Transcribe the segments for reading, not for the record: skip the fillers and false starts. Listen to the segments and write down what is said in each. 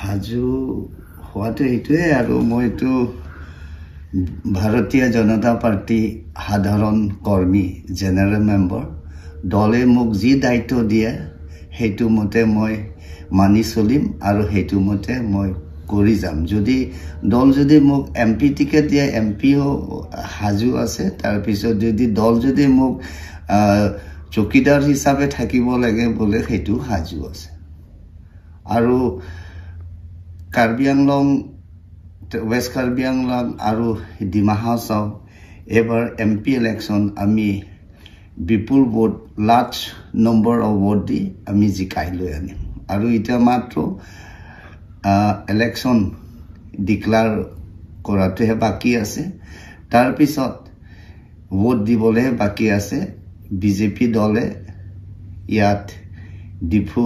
হাজু হোৱাটো এইটোৱে আৰু মইতো ভাৰতীয় জনতা পাৰ্টি সাধাৰণ কৰ্মী জেনেৰেল মেম্বাৰ দলে মোক যি দায়িত্ব দিয়ে সেইটো মতে মই মানি চলিম আৰু সেইটো মতে মই কৰি যাম যদি দল যদি মোক এমপি টিকেট দিয়ে এমপিও হাজু আছে তাৰ পিছত যদি দল যদি মোক চকীদাৰ হিচাপে থাকিব লাগে বলে সেইটো হাজু আছে আৰু Karbi Anglong West Karbi Anglang আৰু ডিমা হাছাও এবাৰ এমপি ইলেকশ্যন আমি বিপুল vote large number of vote দি আমি জিকাই লৈ আনিম আৰু এতিয়া মাত্ৰ ইলেকশ্যন ডিক্লেয়াৰ কৰাটোহে বাকী আছে তাৰ পিছত ভোট দিবলৈ বাকী আছে বিজেপি দলে ইয়াত ডিফু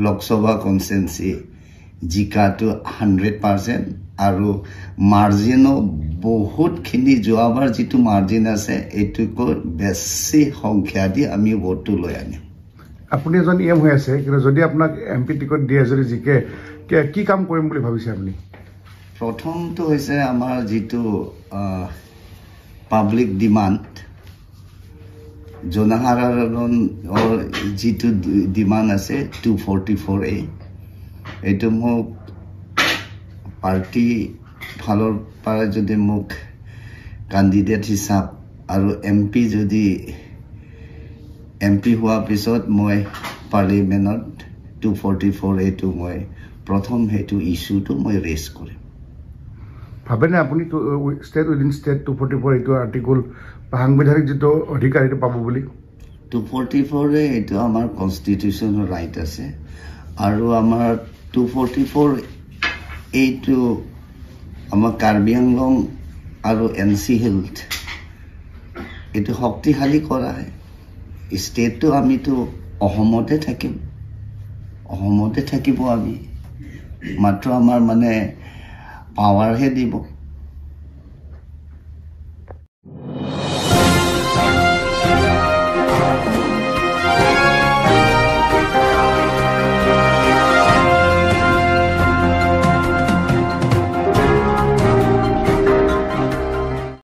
লোকসভা কনষ্টিটুৱেন্সি জিকাটো 100% আৰু মাৰ্জিনো বহুতখিনি যোৱাবাৰ যিটো মাৰ্জিন আছে এইটোকৈ বেছি সংখ্যা দি আমি ভোটটো লৈ আনিম আপুনি এজন ইএম হৈ আছে কিন্তু যদি আপোনাক এমপি টিকট দিয়ে যদি জিকে কি কাম কৰিম বুলি ভাবিছে আপুনি প্ৰথমটো হৈছে আমাৰ যিটো পাব্লিক ডিমাণ্ড জনসাধাৰণৰ যিটো ডিমাণ্ড আছে 244A এইটো মোক পাৰ্টি ফালৰ পৰা যদি মোক কেণ্ডিডেট হিচাপ আৰু এমপি যদি এমপি হোৱাৰ পিছত মই পাৰ্লিমেণ্টত 244A মই প্ৰথম সেইটো ইছ্যুটো মই ৰেজ কৰিম ভাবেনে আপুনি ষ্টেট উইদিন ষ্টেট 244 এইটো আৰ্টিকল সাংবিধানিক যিটো অধিকাৰ এইটো পাব বুলি 244 এইটো আমাৰ কনষ্টিটিউচনৰ ৰাইট আছে আৰু আমাৰ 244 এইটো আমাৰ কাৰ্বি আংলং আৰু এনচি হিলথ এইটো শক্তিশালী কৰা হয় ষ্টেটটো আমিতো অসমতে থাকিব আমি মাত্ৰ আমাৰ মানে পাৱাৰহে দিব